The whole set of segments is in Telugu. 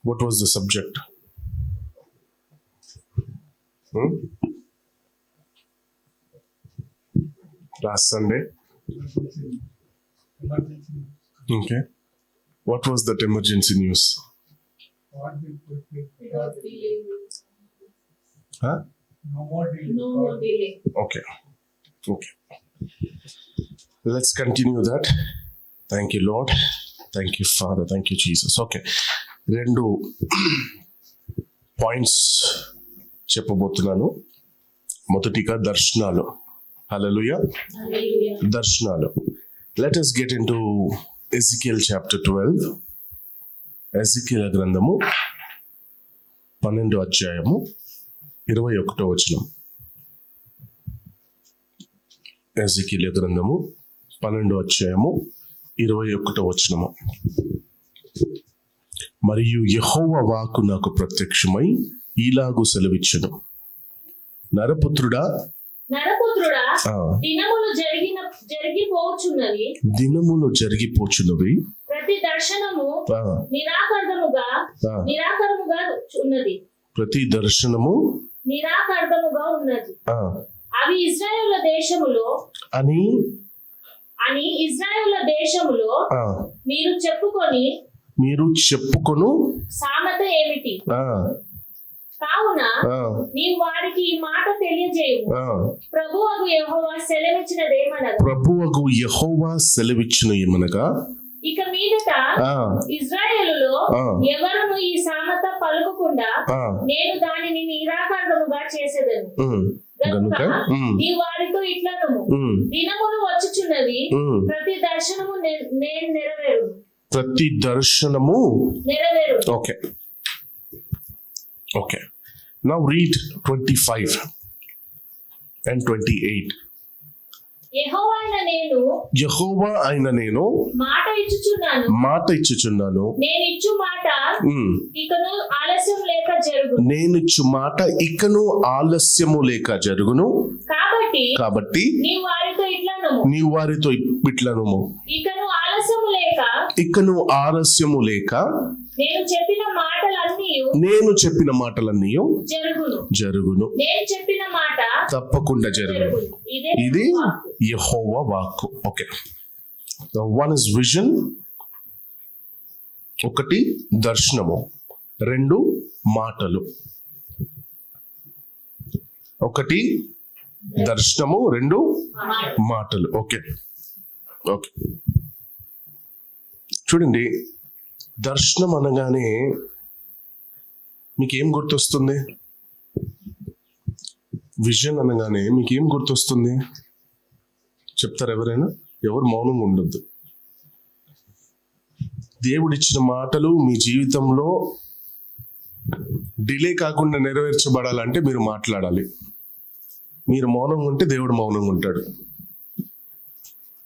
What was the subject? Last Sunday? Okay. What was that emergency news? Huh? No more delay. Okay. Let's continue that. Thank you, Lord. Thank you, Father. Thank you, Jesus. Okay. 2 points చెప్పబోతున్నాను. మొదటిగా దర్శనాలు. హల్లెలూయా. దర్శనాలు. Let us get into Ezekiel chapter 12. ఎజెకియెల్ గ్రంథము 12వ అధ్యాయము 21వ వచనం. ఎజెకియెల్ గ్రంథము 12వ అధ్యాయము 21వ వచనము. మరియు యెహోవా వాక్కు నాకు ప్రత్యక్షమై ఈలాగు సెలవిచ్చెను, నరపుత్రుడా, దినములు జరిగిపోచున్నవి, ప్రతి దర్శనము నిరాకర్ధముగా ఉన్నది. ప్రతి దర్శనము నిరాకర్ధముగా ఉన్నది. అవి ఇశ్రాయేలు దేశములో అని ఇశ్రాయేలు దేశములో మీరు చెప్పుకొను సామెత ఏమిటి? కావున నీవు వారికి ఈ మాట తెలియజేయు, ప్రభువగు యెహోవా సెలవిచ్చినదేమనగా, ఇక మీదట ఇశ్రాయేలులో ఎవరును ఈ సామెత పలుకకుండా నేను దానిని నిరాకరణముగా చేసేదను. గనుక నీ వారితో ఇట్లనము, దినములు వచ్చుచున్నవి, ప్రతి దర్శనము నేను నెరవేరు. ప్రతి దర్శనము నెరవేరు. Okay. Now read 25 and 28. యెహోవా అయిన నేను మాట ఇచ్చుచున్నాను. నేను ఇచ్చు మాట ఇకను ఆలస్యము లేక జరుగును. కాబట్టి నీవు వారితో ఇట్లనము, ఇకను ఆలస్యము లేక నేను చెప్పిన మాటలన్నీ జరుగును. తప్పకుండా జరుగును. ఇది యెహోవా వాక్కు. ఓకే. వన్ ఇస్ విజన్, ఒకటి దర్శనము, 2 మాటలు. ఒకటి దర్శనము, 2 మాటలు. ఓకే. చూడండి, దర్శనం అనగానే మీకేం గుర్తొస్తుంది? విజన్ అనగానే మీకేం గుర్తొస్తుంది? చెప్తారు ఎవరైనా? ఎవరు మౌనంగా ఉండొద్దు. దేవుడిచ్చిన మాటలు మీ జీవితంలో డిలే కాకుండా నెరవేర్చబడాలంటే మీరు మాట్లాడాలి. మీరు మౌనంగా ఉంటే దేవుడు మౌనంగా ఉంటాడు.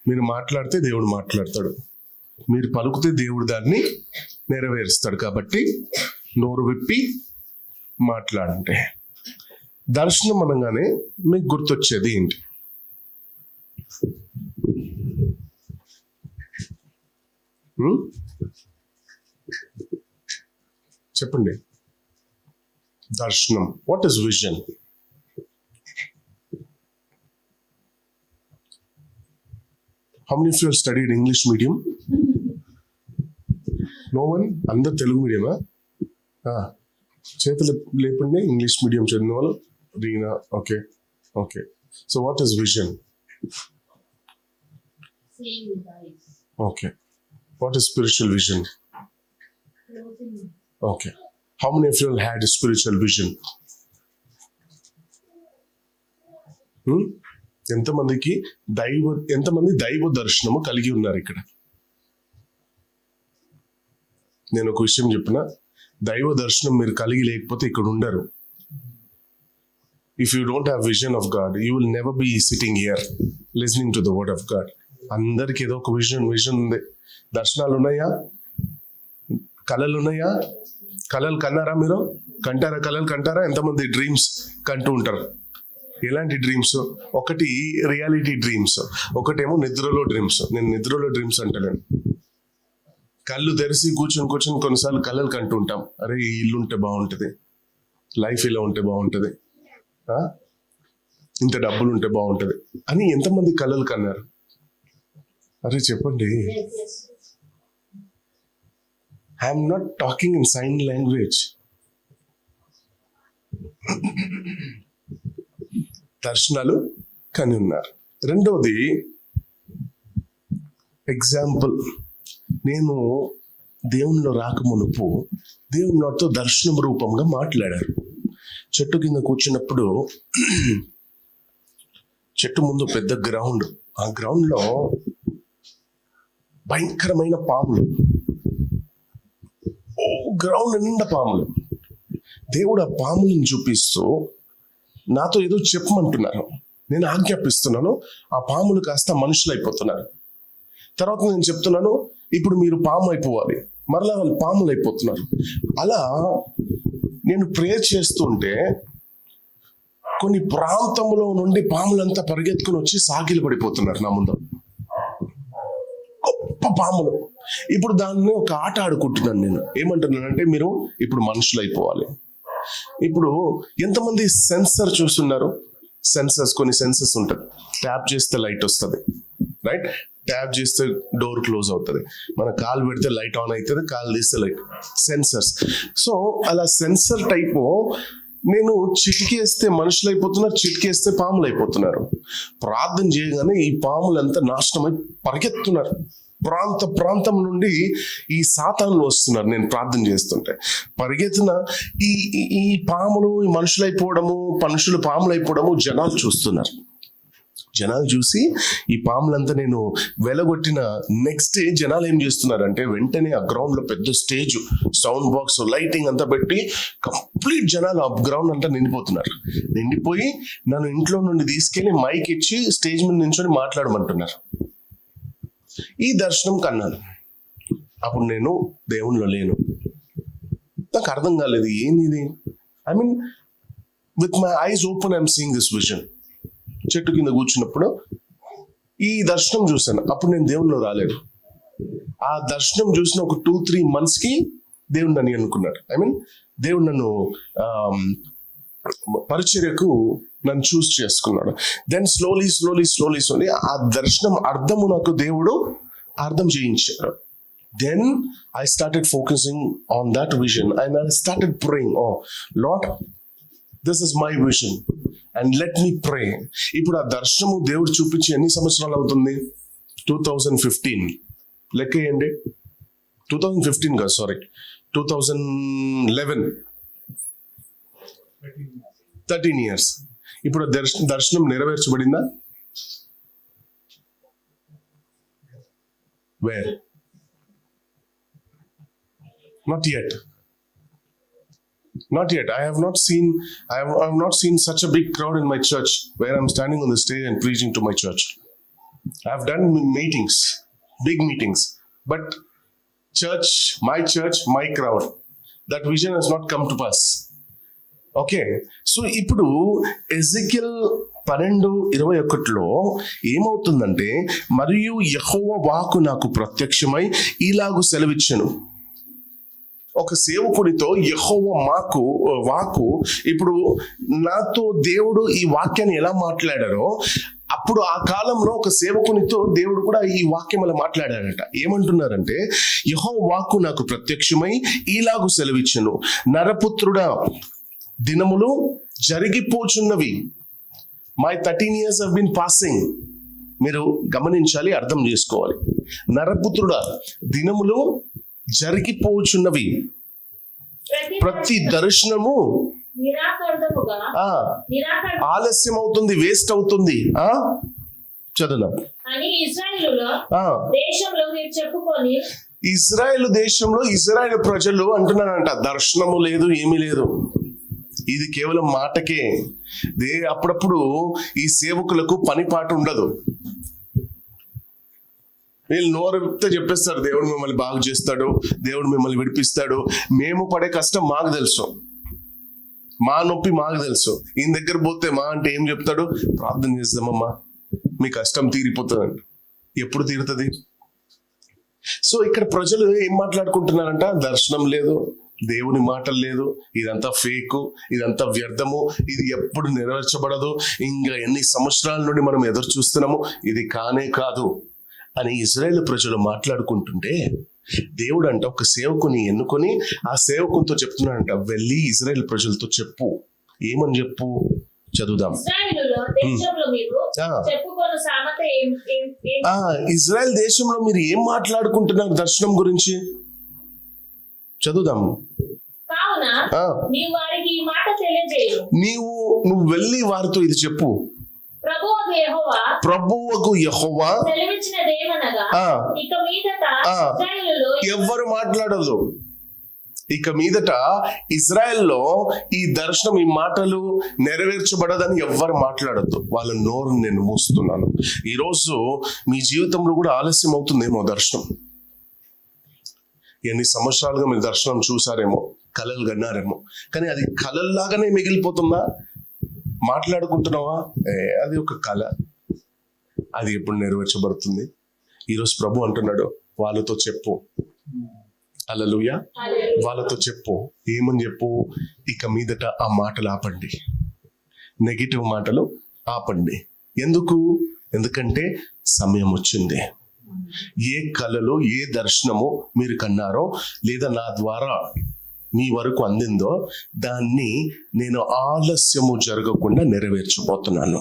మీరు మాట్లాడితే దేవుడు మాట్లాడతాడు. మీరు పలుకుతే దేవుడు దాన్ని నెరవేరుస్తాడు. కాబట్టి నోరు విప్పి మాట్లాడంటే. దర్శనం అనగానే మీకు గుర్తొచ్చేది ఏంటి? చెప్పండి. దర్శనం. What is vision? How many of you have studied English medium? No one? అందరు తెలుగు మీడియమా? చేతులు లేపండి. ఇంగ్లీష్ మీడియం చదివిన వాళ్ళు. Reena. Okay. So what is vision? Okay. What is spiritual vision? Okay. How many of you have had a spiritual vision? ఎంతమంది దైవ దర్శనము కలిగి ఉన్నారు ఇక్కడ? నేను ఒక విషయం చెప్పిన, దైవ దర్శనం మీరు కలిగి లేకపోతే ఇక్కడ ఉండరు. If you don't have vision of God, you will never be sitting here listening to the word of God. అందరికి ఏదో ఒక విజన్ ఉంది. దర్శనాలు ఉన్నాయా? కళలు ఉన్నాయా? కళలు కన్నారా? మీరు కళలు కంటారా? ఎంతమంది డ్రీమ్స్ కంటూ ఉంటారు? ఎలాంటి డ్రీమ్స్? ఒకటి రియాలిటీ డ్రీమ్స్, ఒకటేమో నిద్రలో డ్రీమ్స్. నేను నిద్రలో డ్రీమ్స్ అంటలేను. కళ్ళు తెరిచి కూర్చొని కొన్నిసార్లు కళ్ళలు కంటూ ఉంటాం, అరే ఈ ఇల్లు ఉంటే బాగుంటుంది, లైఫ్ ఇలా ఉంటే బాగుంటుంది, ఇంత డబ్బులు ఉంటే బాగుంటుంది అని ఎంతమంది కళ్ళలు కన్నారు? అరే చెప్పండి. I'm not talking in sign language. దర్శనాలు కని ఉన్నారు. రెండవది ఎగ్జాంపుల్, నేను దేవునిలో రాకమునుపు దేవుని నాతో దర్శనం రూపంగా మాట్లాడారు. చెట్టు కింద కూర్చున్నప్పుడు చెట్టు ముందు పెద్ద గ్రౌండ్, ఆ గ్రౌండ్ లో భయంకరమైన పాములు, గ్రౌండ్ నిండా పాములు. దేవుడు ఆ పాములను చూపిస్తూ నాతో ఏదో చెప్పమంటున్నారు, నేను ఆజ్ఞాపిస్తున్నాను, ఆ పాములు కాస్త మనుషులు అయిపోతున్నారు. తర్వాత నేను చెప్తున్నాను, ఇప్పుడు మీరు పాము అయిపోవాలి, మరలా వాళ్ళు పాములు అయిపోతున్నారు. అలా నేను ప్రేయర్ చేస్తుంటే కొన్ని ప్రాంతంలో నుండి పాములంతా పరిగెత్తుకుని వచ్చి సాగిలు పడిపోతున్నారు నా ముందు, గొప్ప పాములు. ఇప్పుడు దాన్ని ఒక ఆట ఆడుకుంటున్నాను. నేను ఏమంటున్నానంటే, మీరు ఇప్పుడు మనుషులు అయిపోవాలి. ఇప్పుడు ఎంతమంది సెన్సర్ చూస్తున్నారు? సెన్సర్స్, కొన్ని సెన్సర్స్ ఉంటుంది. ట్యాప్ చేస్తే లైట్ వస్తుంది, రైట్? ట్యాప్ చేస్తే డోర్ క్లోజ్ అవుతుంది, మన కాలు పెడితే లైట్ ఆన్ అవుతుంది, కాలు తీస్తే లైట్. సెన్సర్స్. సో అలా సెన్సర్ టైపు నేను చిటికేస్తే మనుషులు అయిపోతున్నారు, చిటికేస్తే పాములు అయిపోతున్నారు. ప్రార్థన చేయగానే ఈ పాములంతా నాశనమై పరిగెత్తున్నారు. ప్రాంతం నుండి ఈ సాతానులు వస్తున్నారు. నేను ప్రార్థన చేస్తుంటే పరిగెత్తిన ఈ పాములు ఈ మనుషులు అయిపోవడము, మనుషులు పాములు అయిపోవడము జనాలు చూస్తున్నారు. జనాలు చూసి ఈ పాములంతా నేను వెలగొట్టిన నెక్స్ట్ డే జనాలు ఏం చేస్తున్నారంటే, వెంటనే ఆ గ్రౌండ్ లో పెద్ద స్టేజ్, సౌండ్ బాక్స్, లైటింగ్ అంతా పెట్టి కంప్లీట్ జనాలు ఆ గ్రౌండ్ అంతా నిండిపోతున్నారు. నిండిపోయి నన్ను ఇంట్లో నుండి తీసుకెళ్లి మైక్ ఇచ్చి స్టేజ్ మీద నించొని మాట్లాడమంటున్నారు. ఈ దర్శనం కన్నాను. అప్పుడు నేను దేవునిలో లేను, నాకు అర్థం కాలేదు ఏంది ఇది. I mean with my eyes open I'm seeing this vision. చెట్టు కింద కూర్చున్నప్పుడు ఈ దర్శనం చూశాను. అప్పుడు నేను దేవునిలో రాలేదు. ఆ దర్శనం చూసిన ఒక 2-3 months కి దేవుడు నన్ను అనుకున్నాడు. ఐ మీన్ దేవుడు నన్ను పరిచర్యకు నన్ను చూస్ చేసుకున్నాడు. దెన్ స్లోలీ ఆ దర్శనం అర్థము నాకు దేవుడు అర్థం చేయించాడు. Then I started focusing on that vision and I started praying, oh lord, this is my vision and let me pray. ఇప్పుడు ఆ దర్శనము దేవుడు చూపించి ఎన్ని సంవత్సరాలు అవుతుంది? 2015 లెక్క వేయండి. 2015 కాదు, సారీ, 2011, 13 years. ఇప్పుడు దర్శనం నెరవేర్చబడిందా? Where? Not yet. I have not seen such a big crowd in my church where I'm standing on the stage and preaching to my church. I have done meetings, big meetings, but my church, my crowd, that vision has not come to pass. Okay, so ఇప్పుడు ఎజెకియల్ 12:21 ఏమవుతుందంటే, మరియు యెహోవా వాక్కు నాకు ప్రత్యక్షమై ఇలాగు సెలవిచ్చెను. ఒక సేవకుడితో యెహోవా వాక్కు, ఇప్పుడు నాతో దేవుడు ఈ వాక్యాన్ని ఎలా మాట్లాడారో, అప్పుడు ఆ కాలంలో ఒక సేవకునితో దేవుడు కూడా ఈ వాక్యం అలా మాట్లాడాడట. ఏమంటున్నారంటే, యెహోవా వాక్కు నాకు ప్రత్యక్షమై ఇలాగు సెలవిచ్చెను, నరపుత్రుడా, దినములు జరిగిపోచున్నవి. My 13 years have been passing. మీరు గమనించాలి, అర్థం చేసుకోవాలి. నరపుత్రుడా, దినములు జరిగిపోచున్నవి, ప్రతి దర్శనము ఆలస్యం అవుతుంది, వేస్ట్ అవుతుంది. చదువు. ఇజ్రాయెల్ దేశంలో ఇజ్రాయెల్ ప్రజలు అంటున్నారంట, దర్శనము లేదు, ఏమీ లేదు, ఇది కేవలం మాటకే. అప్పుడప్పుడు ఈ సేవకులకు పని పాట ఉండదు. వీళ్ళు నోరెత్తే చెప్పేస్తారు, దేవుడు మిమ్మల్ని బాగు చేస్తాడు, దేవుడు మిమ్మల్ని విడిపిస్తాడు. మేము పడే కష్టం మాకు తెలుసు, మా నొప్పి మాకు తెలుసు. ఈయన దగ్గర పోతే మా అంటే ఏం చెప్తాడు? ప్రార్థన చేద్దామమ్మా, మీ కష్టం తీరిపోతుందండి. ఎప్పుడు తీరుతుంది? సో ఇక్కడ ప్రజలు ఏం మాట్లాడుకుంటున్నారంట? దర్శనం లేదు, దేవుని మాటలు లేదు, ఇదంతా ఫేకు, ఇదంతా వ్యర్థము, ఇది ఎప్పుడు నెరవేర్చబడదు, ఇంకా ఎన్ని సంవత్సరాల నుండి మనం ఎదురు చూస్తున్నాము, ఇది కానే కాదు అని ఇజ్రాయేల్ ప్రజలు మాట్లాడుకుంటుంటే దేవుడు అంట ఒక సేవకుని ఎన్నుకొని ఆ సేవకునితో చెప్తున్నాడంట, వెళ్ళి ఇజ్రాయేల్ ప్రజలతో చెప్పు. ఏమని చెప్పు? చదువుదాం. ఇజ్రాయెల్ దేశంలో మీరు ఏం మాట్లాడుకుంటున్నారు దర్శనం గురించి? చదువుదాం. నువ్వు వెళ్ళి వారితో ఇది చెప్పు. ప్రభువగు యెహోవా ఎవ్వరు మాట్లాడదు. ఇక మీదట ఇజ్రాయెల్లో ఈ దర్శనం, ఈ మాటలు నెరవేర్చబడదని ఎవ్వరు మాట్లాడద్దు. వాళ్ళ నోరు నేను మూస్తున్నాను. ఈరోజు మీ జీవితంలో కూడా ఆలస్యం అవుతుందేమో దర్శనం. ఎన్ని సంవత్సరాలుగా మీరు దర్శనం చూసారేమో, కలలు కన్నారేమో, కానీ అది కలల్లాగానే మిగిలిపోతుందా? మాట్లాడుకుంటున్నావా? అది ఒక కళ, అది ఎప్పుడు నెరవేర్చబడుతుంది? ఈరోజు ప్రభు అంటున్నాడు, వాళ్ళతో చెప్పు. హల్లెలూయా. వాళ్ళతో చెప్పు. ఏమని చెప్పు? ఇక మీదట ఆ మాటలు ఆపండి, నెగిటివ్ మాటలు ఆపండి. ఎందుకంటే సమయం వచ్చింది. ఏ కళలో, ఏ దర్శనమో మీరు కన్నారో లేదా నా ద్వారా మీ వరకు అందిందో దాన్ని నేను ఆలస్యము జరగకుండా నెరవేర్చబోతున్నాను.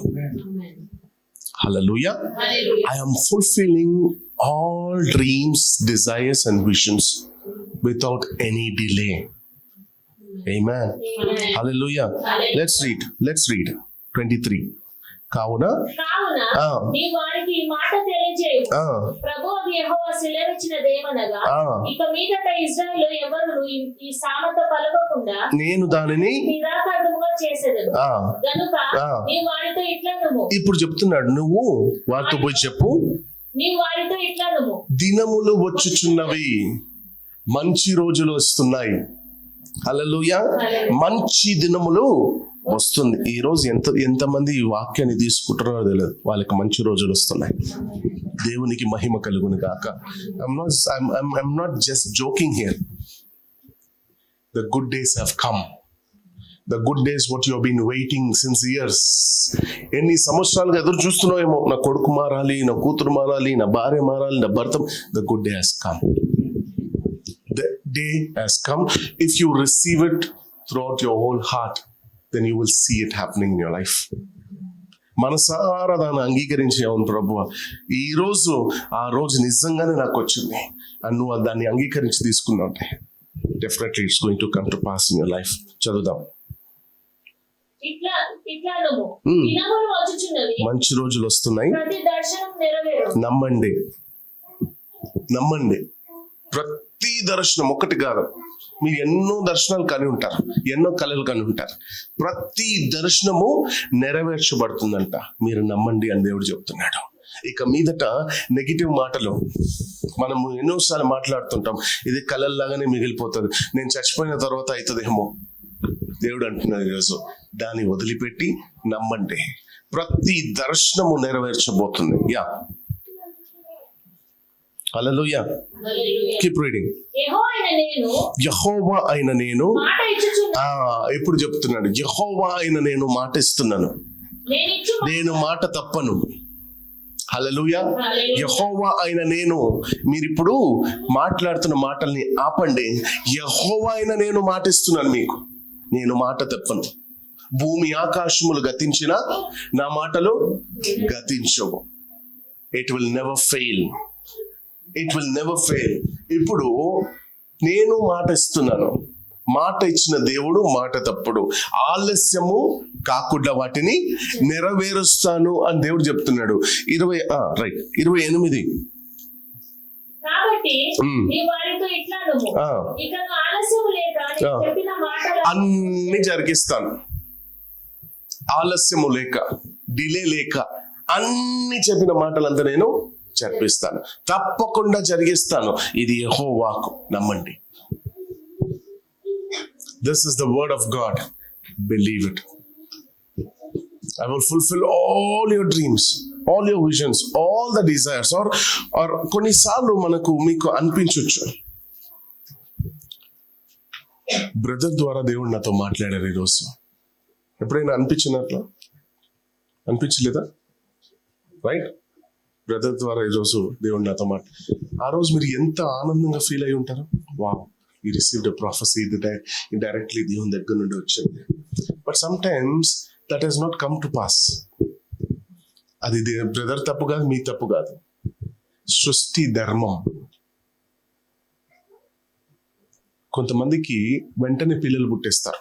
హల్లెలూయా. I am fulfilling all dreams, desires and visions without any delay. Amen. Hallelujah. Let's read 23. కావున నీ వారికి ఈ మాట తెలియజేయు. ప్రభువు యెహోవా సెలవిచ్చినదేమనగా, ఇక మీదట ఇశ్రాయేలు ఎవరు ఈ సామెత పలకకుండా నేను దానిని నిరాకంటముగా చేసేదను గనుక నీ వారితో ఇట్లనుము. ఇప్పుడు చెప్తున్నాడు, నువ్వు వారితో పోయి చెప్పు. నీ వారితో ఇట్లనుము, దినములు వచ్చుచున్నవి, మంచి రోజులు వస్తున్నాయి. హల్లెలూయా. మంచి దినములు వస్తుంది. ఈ రోజు ఎంతమంది ఈ వాక్యాన్ని తీసుకుంటున్నారో తెలియదు. వాళ్ళకి మంచి రోజులు వస్తున్నాయి. దేవునికి మహిమ కలుగును గాక. I'm not just joking here. The good days have come. The good days what you have been waiting since years. ఎన్ని సంవత్సరాలుగా ఎదురు చూస్తున్నావేమో, నా కొడుకు మారాలి, నా కూతురు మారాలి, నా భార్య మారాలి, నా భర్త. The good day has come. The day has come. If you receive it throughout your whole heart, then you will see it happening in your life. మనసారా దాన్ని అంగీకరించి, అవును ప్రభువా, ఈ రోజు ఆ రోజు నిజంగానే నాకు వచ్చింది అని నువ్వు దాన్ని అంగీకరించి తీసుకున్నావు అంటే definitely it's going to come to pass in your life. చదువుదాం. మంచి రోజులు వస్తున్నాయి, నమ్మండి. ప్రతి దర్శనం ఒకటి కాదు, మీరు ఎన్నో దర్శనాలు కని ఉంటారు, ఎన్నో కళలు కని ఉంటారు. ప్రతి దర్శనము నెరవేర్చబడుతుందంట, మీరు నమ్మండి అని దేవుడు చెప్తున్నాడు. ఇక మీదట నెగిటివ్ మాటలు మనము ఎన్నోసార్లు మాట్లాడుతుంటాం, ఇది కళల్లాగానే మిగిలిపోతుంది, నేను చచ్చిపోయిన తర్వాత అవుతుందేమో. దేవుడు అంటున్నాడు ఈరోజు, దాన్ని వదిలిపెట్టి నమ్మండి. ప్రతి దర్శనము నెరవేర్చబోతుంది. Yeah, hallelujah. Keep reading. యెహోవా అయిన నేను, ఎప్పుడు చెప్తున్నాడు? యెహోవా అయిన నేను మాట ఇస్తున్నాను, నేను మాట తప్పను. హల్లెలూయా. యెహోవా అయిన నేను. మీరిప్పుడు మాట్లాడుతున్న మాటల్ని ఆపండి. యెహోవా అయిన నేను మాట ఇస్తున్నాను మీకు, నేను మాట తప్పను. భూమి ఆకాశములు గతించినా నా మాటలు గతించవు. It will never fail. It will never fail. ఇప్పుడు నేను మాట ఇస్తున్నాను, మాట ఇచ్చిన దేవుడు మాట తప్పుడు, ఆలస్యము కాకుండా వాటిని నెరవేరుస్తాను అని దేవుడు చెప్తున్నాడు. 28. అన్ని జరిగిస్తాను, ఆలస్యము లేక, డిలే లేక, అన్ని చెప్పిన మాటలంతా నేను జరిపిస్తాను, తప్పకుండా జరిగిస్తాను. ఇది యెహోవాకు, నమ్మండి. This is the word of God. Believe it. I will fulfill all your dreams. All your visions, all the desires. Or కొన్నిసార్లు మీకు అనిపించవచ్చు, బ్రదర్ ద్వారా దేవుడు నాతో మాట్లాడారు ఈరోజు. ఎప్పుడైనా అనిపించలేదా? రైట్, బ్రదర్ ద్వారా ఈరోజు దేవుడు నాతో ఆ రోజు మీరు ఎంత ఆనందంగా ఫీల్ అయి ఉంటారు. వావ్, ఈ రిసీవ్డ్ ప్రాఫెసీ, ఇది డైరెక్ట్లీ దేవుని దగ్గర నుండి వచ్చింది. But sometimes that has not come to pass. అది బ్రదర్ తప్పు కాదు, మీ తప్పు కాదు, సృష్టి ధర్మం. కొంతమందికి వెంటనే పిల్లలు పుట్టేస్తారు,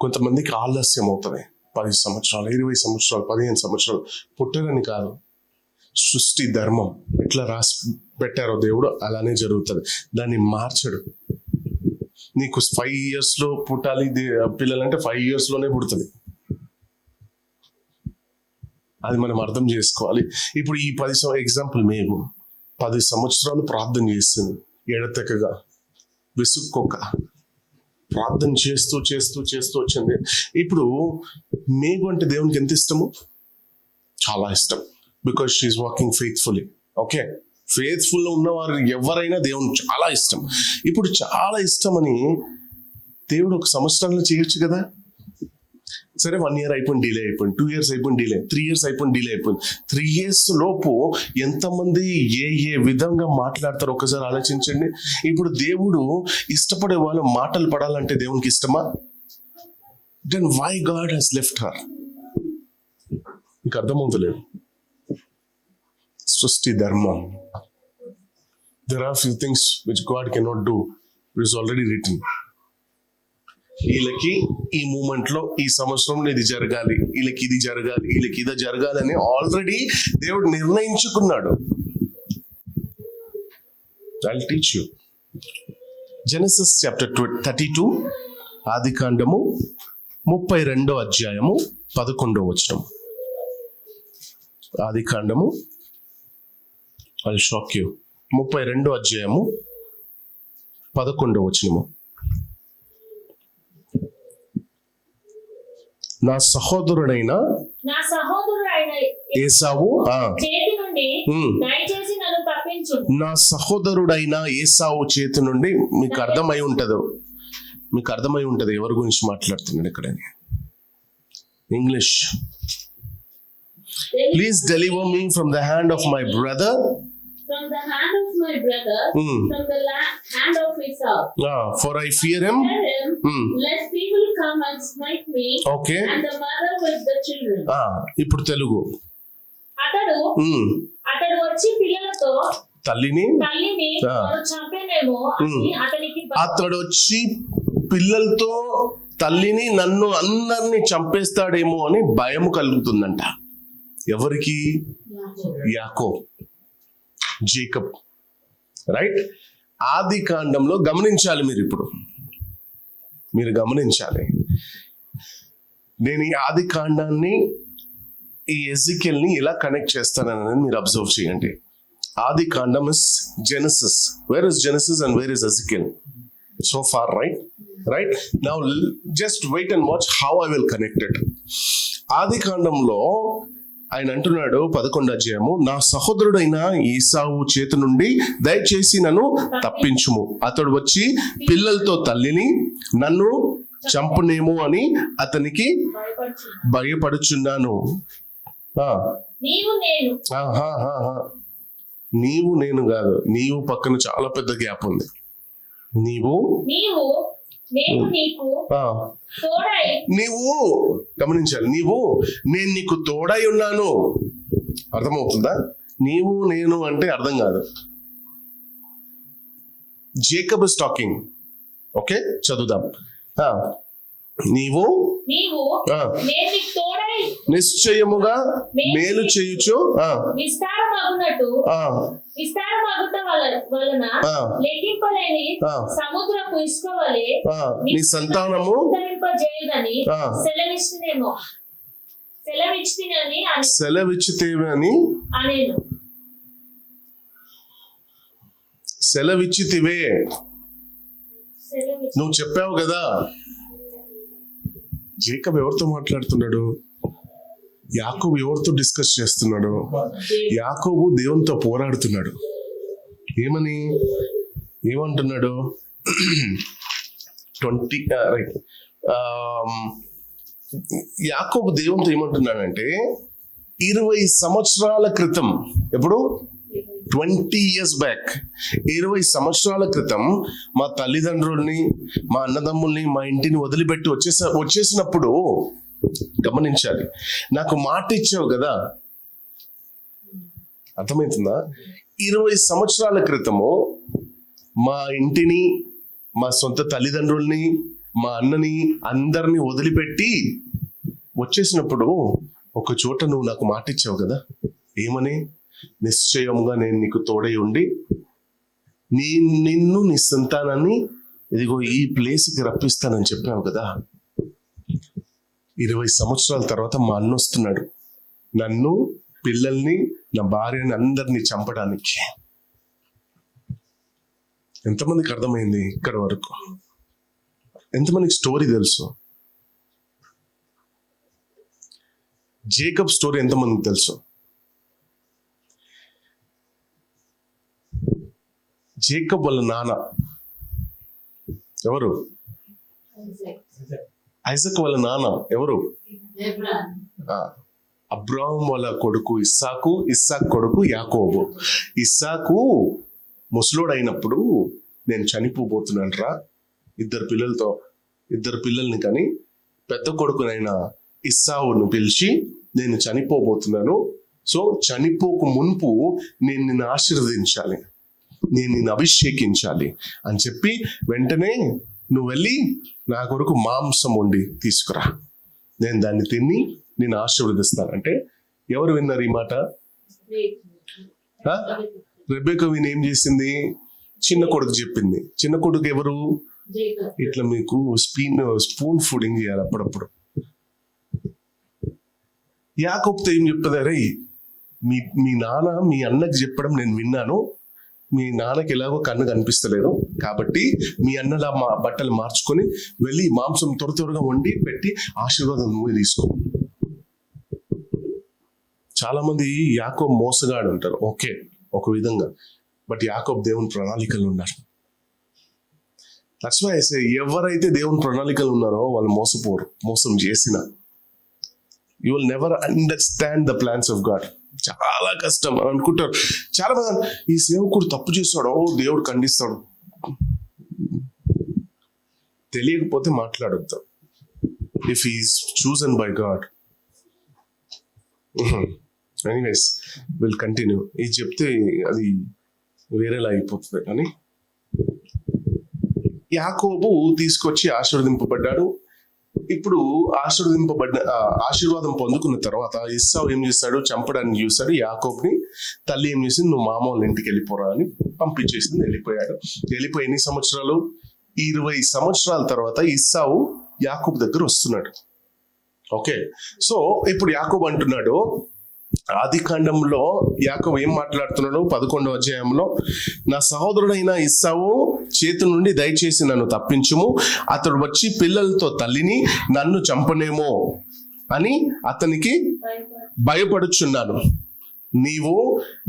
కొంతమందికి ఆలస్యం అవుతుంది. 10 సంవత్సరాలు, 20 సంవత్సరాలు, 15 సంవత్సరాలు. పుట్టరని కాదు, సృష్టి ధర్మం. ఎట్లా రాసి పెట్టారో దేవుడు అలానే జరుగుతుంది, దాన్ని మార్చడు. నీకు 5 years లో పుట్టాలి పిల్లలంటే 5 years లోనే పుడుతుంది. అది మనం అర్థం చేసుకోవాలి. ఇప్పుడు ఈ 10 ఎగ్జాంపుల్, మేము 10 సంవత్సరాలు ప్రార్థన చేస్తుంది, ఎడతెక్కగా, విసుక్కోక ప్రార్థన చేస్తూ వచ్చింది. ఇప్పుడు మేఘు అంటే దేవునికి ఎంత ఇష్టము? చాలా ఇష్టం. Because she's walking faithfully. Okay, faithful ఉన్నవారు ఎవరైనా దేవునికి చాలా ఇష్టం. ఇప్పుడు చాలా ఇష్టమని దేవుడు 1 సంవత్సరంలో చేయొచ్చు కదా. సరే, 1 year అయిపోయింది, డిలే అయిపోయింది. 2 years అయిపోయింది, డిలే. 3 years అయిపోయింది, డిలే అయిపోయింది. 3 years లోపు ఎంతమంది ఏ విధంగా మాట్లాడతారు ఒకసారి ఆలోచించండి. ఇప్పుడు దేవుడు ఇష్టపడే వాళ్ళు మాటలు పడాలంటే దేవునికి ఇష్టమా? Then why God has left her? మీకు అర్థమవుతలేదు. సృష్టి ధర్మం. There are few things which God cannot do. It is already written. వీళ్ళకి ఈ మూమెంట్ లో, ఈ సంవత్సరంలో ఇది జరగాలి, వీళ్ళకి ఇది జరగాలి, వీళ్ళకి ఇది జరగాలి అని ఆల్రెడీ దేవుడు నిర్ణయించుకున్నాడు. I'll teach you. Genesis chapter 32, ఆదికాండము 32వ అధ్యాయము 11వ వచనం. ఆదికాండము, I'll shock you, 32వ అధ్యాయము 11వ వచనము. నా సహోదరుడైన ఏసావు చేతి నుండి దయచేసి నన్ను తప్పించు. నా సహోదరుడైన ఏసావు చేతి నుండి. మీకు అర్థమై ఉంటది ఎవరి గురించి మాట్లాడుతున్నాడు ఇక్కడ. English. Please deliver me from the hand of my brother. From the hand of my brother, from the hand of Esau. For I fear him, lest people come and smite me, okay, and the mother with the children. ఇప్పుడు తెలుగు. అతడు వచ్చి పిల్లలతో తల్లిని చంపేనేమో అని అతనికి. అతడు వచ్చి పిల్లలతో తల్లిని, నన్ను అందరినీ చంపేస్తాడేమో అని భయం కలుగుతుందంట. ఎవరికి? యాకోబు, జేకబ్. రైట్. ఆది కాండంలో గమనించాలి మీరు గమనించాలి. నేను ఈ ఆది కాండాన్ని, ఈ ఎజికెల్ని ఎలా కనెక్ట్ చేస్తానని మీరు అబ్జర్వ్ చేయండి. ఆది కాండం is Genesis. Where is Genesis and where is Ezekiel? So far, right? Now just wait and watch how I will connect it. ఆది కాండంలో ఆయన అంటున్నాడు 11వ అధ్యాయము, నా సహోదరుడైన ఏసావు చేతి నుండి దయచేసి నన్ను తప్పించుము. అతడు వచ్చి పిల్లలతో తల్లిని, నన్ను చంపునేమో అని అతనికి భయపడుచున్నాను. నీవు నేను కాదు, నీవు పక్కన చాలా పెద్ద గ్యాప్ ఉంది. నీవు గమనించాలి. నేను నీకు తోడై ఉన్నాను. అర్థమవుతుందా? నీవు నేను అంటే అర్థం కాదు. Jacob is talking. ఓకే, చదువుదాం. నీవు నిశ్చయముగా మేలు చేయుచు నీ సంతానము సెలవిచ్చితివే. నువ్వు చెప్పావు కదా. జేకబ్ ఎవరితో మాట్లాడుతున్నాడు? యాకోబు ఎవరితో డిస్కస్ చేస్తున్నాడు? యాకోబు దేవునితో పోరాడుతున్నాడు. ఏమంటున్నాడు? 20 రైట్. యాకోబు దేవునితో ఏమంటున్నాడంటే 20 సంవత్సరాల క్రితం, ఎప్పుడు 20 years బ్యాక్, 20 సంవత్సరాల క్రితం మా తల్లిదండ్రుల్ని, మా అన్నదమ్ముల్ని, మా ఇంటిని వదిలిపెట్టి వచ్చేసినప్పుడు గమనించాలి, నాకు మాట ఇచ్చావు కదా. అర్థమవుతుందా? 20 సంవత్సరాల క్రితము మా ఇంటిని, మా సొంత తల్లిదండ్రుల్ని, మా అన్నని, అందరినీ వదిలిపెట్టి వచ్చేసినప్పుడు ఒక చోట నువ్వు నాకు మాట ఇచ్చావు కదా. ఏమని? నిశ్చయముగా నేను నీకు తోడై ఉండి నిన్ను, నీ సంతానాన్ని ఇదిగో ఈ ప్లేస్కి రప్పిస్తానని చెప్పావు కదా. 20 సంవత్సరాల తర్వాత మా అన్న వస్తున్నాడు, నన్ను, పిల్లల్ని, నా భార్యని, అందరినీ చంపడానికి. ఎంతమందికి అర్థమైంది ఇక్కడ వరకు? ఎంతమందికి స్టోరీ తెలుసు? జేకబ్ స్టోరీ ఎంతమందికి తెలుసు? జేకబ్ వాళ్ళ నాన్న ఎవరు? ఐజక్ వాళ్ళ నాన్న ఎవరు? అబ్రాహం వాళ్ళ కొడుకు ఇస్సాకు, ఇస్సాకు కొడుకు యాకోబు. ఇస్సాకు ముసలోడు అయినప్పుడు నేను చనిపోబోతున్నాను రా, ఇద్దరు పిల్లల్ని కానీ పెద్ద కొడుకునైన ఇస్సావును పిలిచి నేను చనిపోబోతున్నాను, సో చనిపోకు మున్పు నేను నిన్ను ఆశీర్వదించాలి, నేను నిన్ను అభిషేకించాలి అని చెప్పి వెంటనే నువ్వు వెళ్ళి నా కొరకు మాంసం వండి తీసుకురా, నేను దాన్ని తిని నేను ఆశీర్వదిస్తానంటే ఎవరు విన్నారు ఈ మాట? రెబెకా విని ఏం చేసింది? చిన్న కొడుకు చెప్పింది. చిన్న కొడుకు ఎవరు? ఇట్లా మీకు స్పూన్ ఫుడింగ్ చేయాలి అప్పుడప్పుడు. యాకోబుతో ఏం చెప్తుంది? అరే మీ నాన్న మీ అన్నకి చెప్పడం నేను విన్నాను, మీ నాన్నకి ఎలాగో కన్ను కనిపిస్తలేదు కాబట్టి మీ అన్నలా మా బట్టలు మార్చుకొని వెళ్ళి మాంసం త్వరగా వండి పెట్టి ఆశీర్వాదం నువ్వే తీసుకో. చాలా మంది యాకోబు మోసగాడు అంటారు, ఓకే ఒక విధంగా, బట్ యాకోబు దేవుని ప్రణాళికలు ఉన్నారు. దట్స్ వై ఐ సే ఎవరైతే దేవుని ప్రణాళికలు ఉన్నారో వాళ్ళు మోసపోరు. మోసం చేసిన you will never understand the plans of God. చాలా కష్టం అనుకుంటారు చాలా మంది, ఈ సేవకుడు తప్పు చేస్తాడు, దేవుడు ఖండిస్తాడు. తెలియకపోతే మాట్లాడొద్దు. If he's chosen by God. Anyways will continue. ఇది చెప్తే అది వేరేలా అయిపోతుంది. కానీ యాకోబు తీసుకొచ్చి ఆశీర్వదింపబడ్డాడు. ఇప్పుడు ఆశీర్వాదం పొందుకున్న తర్వాత ఇస్సావు ఏం చేస్తాడు? చంపడానికి చూస్తాడు యాకోబుని. తల్లి ఏం చేసింది? నువ్వు మామ వాళ్ళ ఇంటికి వెళ్ళిపోరా అని పంపించేసింది. వెళ్ళిపోయి ఎన్ని సంవత్సరాలు? 20 సంవత్సరాల తర్వాత ఇస్సావు యాకోబు దగ్గర వస్తున్నాడు. ఓకే, సో ఇప్పుడు యాకోబు అంటున్నాడు, ఆదికాండంలో యాకోబు ఏం మాట్లాడుతున్నాడు? 11వ అధ్యాయంలో, నా సహోదరుడైన ఇస్సావు చేతి నుండి దయచేసి నన్ను తప్పించుము, అతడు వచ్చి పిల్లలతో తల్లిని నన్ను చంపనేమో అని అతనికి భయపడుచున్నాను.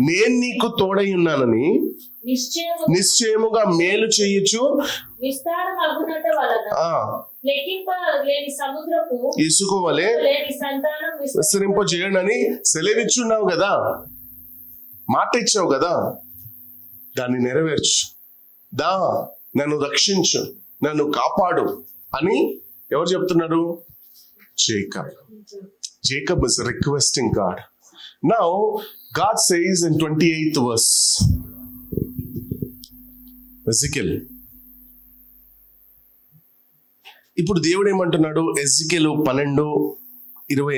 నేను నీకు తోడై ఉన్నానని నిశ్చయముగా మేలు చేయొచ్చు, ఇసుక వలె విస్తరింపజేయనని సెలవిచ్చున్నావు కదా, మాట ఇచ్చావు కదా, దాన్ని నెరవేర్చు, నన్ను రక్షించు, నన్ను కాపాడు అని ఎవరు చెప్తున్నారు? Jacob is requesting God. Now God says in 28th verse, Ezekiel, ఇప్పుడు దేవుడు ఏమంటున్నాడు? ఎజెకియల్ 12:28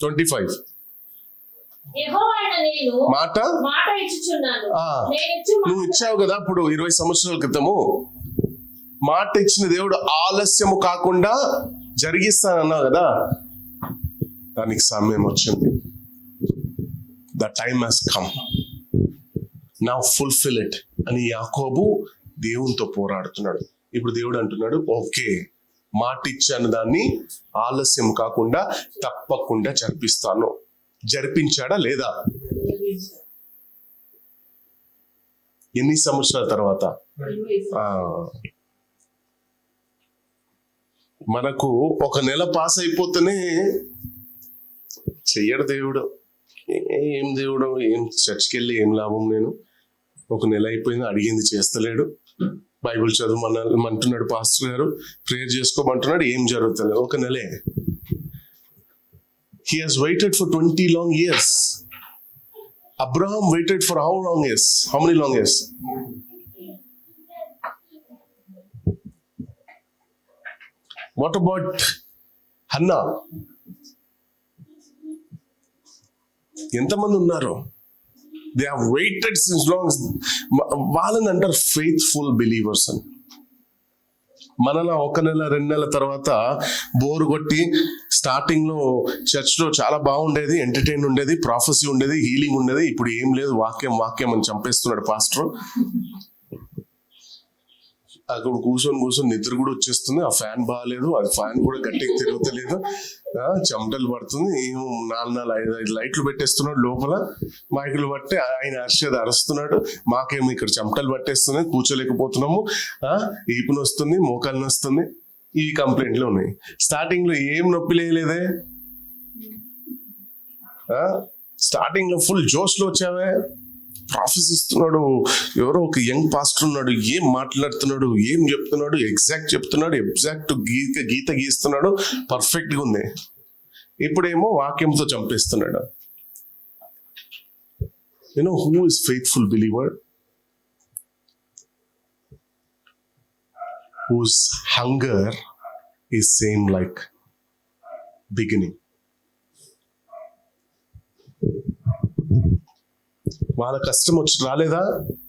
25 మాట నువ్వు ఇచ్చావు కదా. ఇప్పుడు 20 సంవత్సరాల క్రితము మాట ఇచ్చిన దేవుడు ఆలస్యము కాకుండా జరిగిస్తానన్నావు కదా, దానికి సమయం వచ్చింది. The time has come. నా ఫుల్ఫిల్ ఇట్ అని యాకోబు దేవునితో పోరాడుతున్నాడు. ఇప్పుడు దేవుడు అంటున్నాడు, ఓకే, మాట ఇచ్చాను, దాన్ని ఆలస్యం కాకుండా తప్పకుండా జరిపిస్తాను. జరిపించాడా లేదా? ఎన్ని సంవత్సరాల తర్వాత? మనకు ఒక నెల పాస్ అయిపోతేనే చెయ్యడు దేవుడు. ఏం దేవుడు, ఏం చర్చికి వెళ్ళి ఏం లాభం, నేను ఒక నెల అయిపోయింది, అడిగింది చేస్తలేడు, బైబిల్ చదవమంటున్నాడు పాస్టర్ గారు, ప్రేయర్ చేసుకోమంటున్నాడు, ఏం జరుగుతలేదు, ఒక నెలే. He has waited for 20 long years. Abraham waited for how long years? How many long years? What about Hannah? ఎంతమంది ఉన్నారు? They have weighted since long. వాళ్ళని అంటారు ఫెయిత్ఫుల్ బిలీవర్స్ అని. మనలా ఒక నెల 2 నెలల తర్వాత బోరు కొట్టి, స్టార్టింగ్ లో చర్చ్ లో చాలా బాగుండేది, ఎంటర్టైన్ ఉండేది, ప్రాఫెసీ ఉండేది, హీలింగ్ ఉండేది, ఇప్పుడు ఏం లేదు, వాక్యం అని చంపేస్తున్నాడు పాస్టర్. అక్కడ కూర్చొని నిద్ర కూడా వచ్చేస్తుంది. ఆ ఫ్యాన్ బాగాలేదు, అది ఫ్యాన్ కూడా గట్టిగా తిరుగుతలేదు, చెమటలు పడుతుంది. 4-5 లైట్లు పెట్టేస్తున్నాడు లోపల, మైకులు పట్టి ఆయన అరుస్తున్నాడు, మాకేమో ఇక్కడ చెమటలు పట్టేస్తున్నాయి, కూర్చోలేకపోతున్నాము, ఈపుని వస్తుంది, మోకాలు వస్తుంది, ఈ కంప్లైంట్లు ఉన్నాయి. స్టార్టింగ్ లో ఏం నొప్పి లేదే, స్టార్టింగ్ లో ఫుల్ జోష్ లో వచ్చావే, ప్రాఫెస్ ఇస్తున్నాడు, ఎవరో ఒక యంగ్ పాస్టర్ ఉన్నాడు, ఏం మాట్లాడుతున్నాడు, ఏం చెప్తున్నాడు, ఎగ్జాక్ట్ గీత గీస్తున్నాడు, పర్ఫెక్ట్ గా ఉంది. ఇప్పుడేమో వాక్యంతో చంపేస్తున్నాడు. who is faithful believer? Whose hunger is same like beginning. వాళ్ళ కష్టం రాలేదా?